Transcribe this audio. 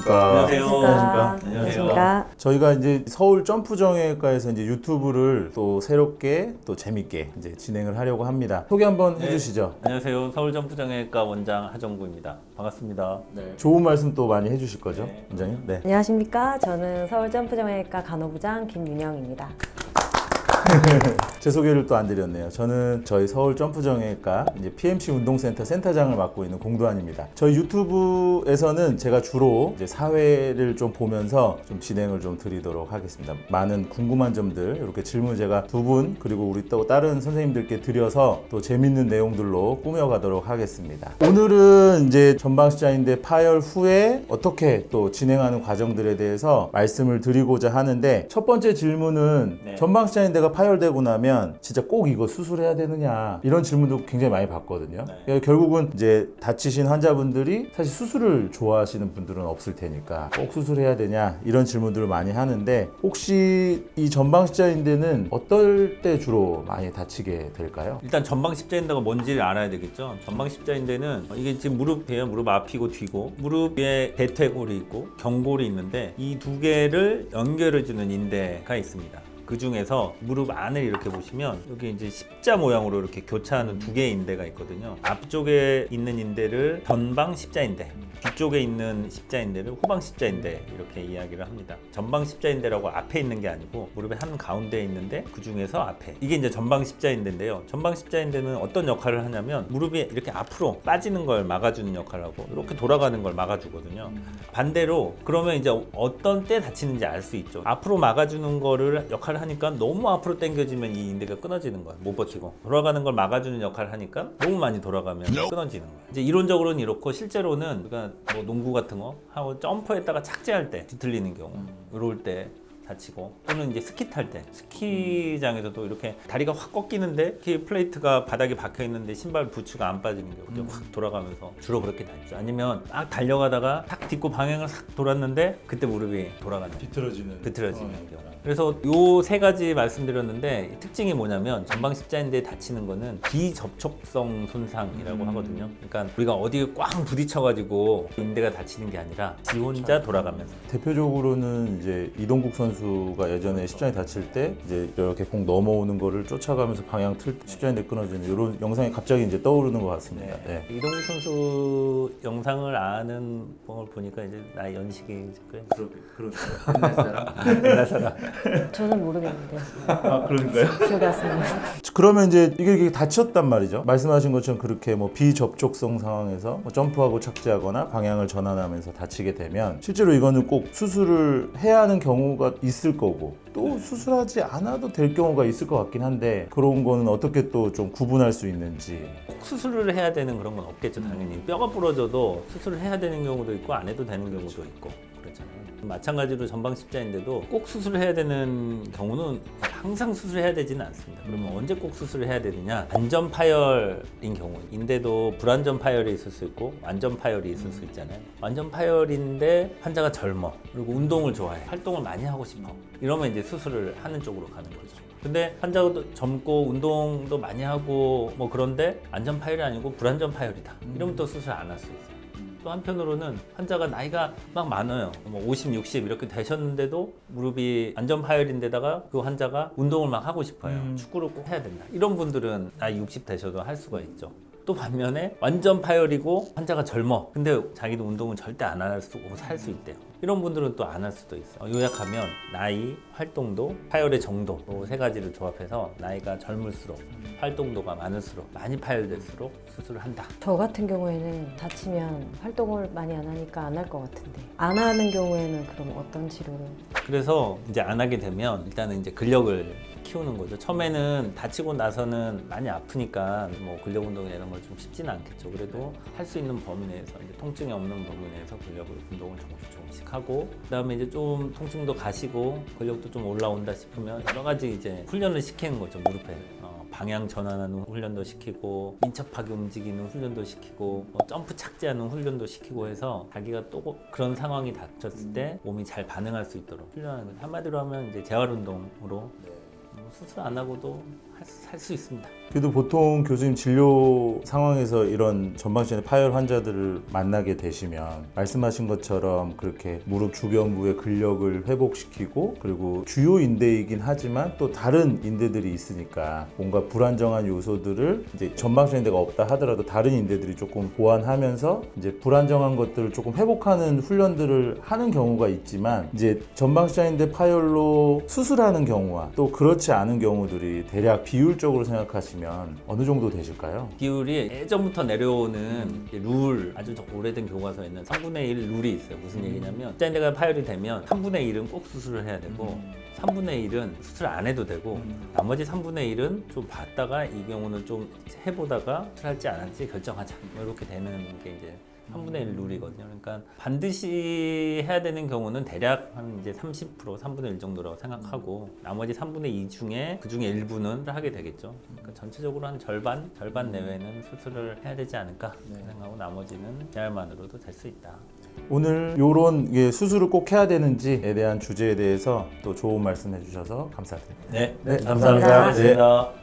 안녕하십니까. 안녕하세요. 안녕하십니까. 저희가 이제 서울 점프정형외과에서 이제 유튜브를 또 새롭게 또 재밌게 이제 진행을 하려고 합니다. 소개 한번 해주시죠. 안녕하세요. 서울점프정형외과 원장 하정구입니다. 반갑습니다. 좋은 말씀 또 많이 해주실 거죠, 네. 원장님? 네. 안녕하십니까. 저는 서울점프정형외과 간호부장 김윤영입니다. 제 소개를 또 안 드렸네요. 저는 저희 서울 점프정형외과 이제 PMC 운동센터 센터장을 맡고 있는 공도환입니다. 저희 유튜브에서는 제가 주로 이제 사회를 좀 보면서 좀 진행을 좀 드리도록 하겠습니다. 많은 궁금한 점들 이렇게 질문 제가 두 분 그리고 우리 또 다른 선생님들께 드려서 또 재밌는 내용들로 꾸며가도록 하겠습니다. 오늘은 이제 전방십자인대 파열 후에 어떻게 또 진행하는 과정들에 대해서 말씀을 드리고자 하는데 첫 번째 질문은 네. 전방십자인대가 파열되고 나면 진짜 꼭 이거 수술해야 되느냐 이런 질문도 굉장히 많이 받거든요. 네. 그러니까 결국은 이제 다치신 환자분들이 사실 수술을 좋아하시는 분들은 없을 테니까 꼭 수술해야 되냐 이런 질문들을 많이 하는데 혹시 이 전방십자인대는 어떨 때 주로 많이 다치게 될까요? 일단 전방십자인대가 뭔지를 알아야 되겠죠. 전방십자인대는 이게 지금 무릎이에요. 무릎 앞이고 뒤고 무릎 위에 대퇴골이 있고 경골이 있는데 이 두 개를 연결해주는 인대가 있습니다. 그 중에서 무릎 안을 이렇게 보시면 여기 이제 십자 모양으로 이렇게 교차하는 두 개의 인대가 있거든요. 앞쪽에 있는 인대를 전방 십자인대, 뒤쪽에 있는 십자인대를 후방 십자인대 이렇게 이야기를 합니다. 전방 십자인대라고 앞에 있는 게 아니고 무릎의 한 가운데에 있는데 그 중에서 앞에 이게 이제 전방 십자인대인데요. 전방 십자인대는 어떤 역할을 하냐면 무릎이 이렇게 앞으로 빠지는 걸 막아주는 역할을 하고 이렇게 돌아가는 걸 막아주거든요. 반대로 그러면 이제 어떤 때 다치는지 알 수 있죠. 앞으로 막아주는 거를 역할을 하니까 너무 앞으로 당겨지면 이 인대가 끊어지는 거야. 못 버티고 돌아가는 걸 막아주는 역할을 하니까 너무 많이 돌아가면 끊어지는 거야. 이제 이론적으로는 이렇고 실제로는 우리가 뭐 농구 같은 거 하고 점프했다가 착지할 때 뒤틀리는 경우 이럴 때 다치고 또는 이제 스키 탈 때 스키장에서도 이렇게 다리가 확 꺾이는데 스키 플레이트가 바닥에 박혀 있는데 신발 부츠가 안 빠지는 경우 이렇게 확 돌아가면서 주로 그렇게 다치죠. 아니면 딱 달려가다가 탁 딛고 방향을 싹 돌았는데 그때 무릎이 돌아가는 비틀어지는 경우. 그래서 요 세 가지 말씀드렸는데 특징이 뭐냐면 전방 십자인대에 다치는 거는 비접촉성 손상이라고 하거든요. 그러니까 우리가 어디에 꽝 부딪혀가지고 인대가 다치는 게 아니라 지 혼자 돌아가면서. 대표적으로는 이제 이동국 선수가 예전에 십자인대 다칠 때 이제 이렇게 공 넘어오는 거를 쫓아가면서 방향 틀 십자인대 끊어지는 이런 영상이 갑자기 이제 떠오르는 것 같습니다. 네. 이동국 선수 영상을 아는 걸 보니까 이제 나의 연식이 꽤 옛날 사람. 저는 모르겠는데 아, 그런가요? 기억이 안 나요. 그러면 이제 이게 다쳤단 말이죠. 말씀하신 것처럼 그렇게 뭐 비접촉성 상황에서 뭐 점프하고 착지하거나 방향을 전환하면서 다치게 되면 실제로 이거는 꼭 수술을 해야 하는 경우가 있을 거고 또 수술하지 않아도 될 경우가 있을 것 같긴 한데 그런 거는 어떻게 또 좀 구분할 수 있는지. 꼭 수술을 해야 되는 그런 건 없겠죠, 당연히. 뼈가 부러져도 수술을 해야 되는 경우도 있고 안 해도 되는 경우도 있고 그렇잖아요. 마찬가지로 전방 십자인대도 꼭 수술을 해야 되는 경우는 항상 수술을 해야 되지는 않습니다. 그러면 언제 꼭 수술을 해야 되느냐? 안전 파열인 경우, 인대도 불안전 파열이 있을 수 있고 완전 파열이 있을 수 있잖아요. 완전 파열인데 환자가 젊어, 그리고 운동을 좋아해, 활동을 많이 하고 싶어. 이러면 이제 수술을 하는 쪽으로 가는 거죠. 근데 환자도 젊고 운동도 많이 하고 뭐 그런데 안전 파열이 아니고 불안전 파열이다. 이러면 또 수술 안 할 수 있어요. 또 한편으로는 환자가 나이가 막 많아요. 뭐 50, 60 이렇게 되셨는데도 무릎이 안전 파열인데다가 그 환자가 운동을 막 하고 싶어요. 축구를 꼭 해야 된다. 이런 분들은 나이 60 되셔도 할 수가 있죠. 또 반면에 완전 파열이고 환자가 젊어. 근데 자기도 운동은 절대 안 할 수 없고 살 수 있대요. 이런 분들은 또 안 할 수도 있어요. 요약하면 나이, 활동도, 파열의 정도 이 세 가지를 조합해서 나이가 젊을수록 활동도가 많을수록 많이 파열될수록 수술을 한다. 저 같은 경우에는 다치면 활동을 많이 안 하니까 안 할 것 같은데 안 하는 경우에는 그럼 어떤 치료를? 그래서 이제 안 하게 되면 일단은 이제 근력을 키우는 거죠. 처음에는 다치고 나서는 많이 아프니까 뭐 근력 운동이나 이런 걸 좀 쉽지는 않겠죠. 그래도 할 수 있는 범위 내에서 이제 통증이 없는 범위 내에서 근력 운동을 조금씩 하고 그다음에 이제 좀 통증도 가시고 근력도 좀 올라온다 싶으면 여러 가지 이제 훈련을 시키는 거죠. 무릎에 방향 전환하는 훈련도 시키고 민첩하게 움직이는 훈련도 시키고 점프 착지하는 훈련도 시키고 해서 자기가 또 그런 상황이 닥쳤을 때 몸이 잘 반응할 수 있도록 훈련하는 거죠. 한마디로 하면 이제 재활 운동으로 수술 안 하고도 할 수 있습니다. 그래도 보통 교수님 진료 상황에서 이런 전방신의 파열 환자들을 만나게 되시면 말씀하신 것처럼 그렇게 무릎 주변부의 근력을 회복시키고 그리고 주요 인대이긴 하지만 또 다른 인대들이 있으니까 뭔가 불안정한 요소들을 이제 전방신 인대가 없다 하더라도 다른 인대들이 조금 보완하면서 이제 불안정한 것들을 조금 회복하는 훈련들을 하는 경우가 있지만 이제 전방신 인대 파열로 수술하는 경우와 또 그렇지 않은 경우들이 대략 비율적으로 생각하시면 어느 정도 되실까요? 비율이 예전부터 내려오는 룰, 아주 오래된 교과서에는 3분의 1 룰이 있어요. 무슨 얘기냐면 십자인대가 파열이 되면 3분의 1은 꼭 수술을 해야 되고 3분의 1은 수술 안 해도 되고 나머지 3분의 1은 좀 봤다가 이 경우는 좀 해보다가 수술할지 안 할지 결정하자. 뭐 이렇게 되는 게 이제 3분의 1 룰이거든요. 그러니까 반드시 해야 되는 경우는 대략 한 이제 30% 3분의 1 정도라고 생각하고 나머지 3분의 2 중에 그 중에 일부는 하게 되겠죠. 그러니까 전체적으로 한 절반 내외는 수술을 해야 되지 않을까 생각하고 나머지는 재활만으로도 될 수 있다. 오늘 이런 수술을 꼭 해야 되는지에 대한 주제에 대해서 또 좋은 말씀 해주셔서 감사드립니다. 네, 네, 감사합니다. 감사합니다. 고맙습니다.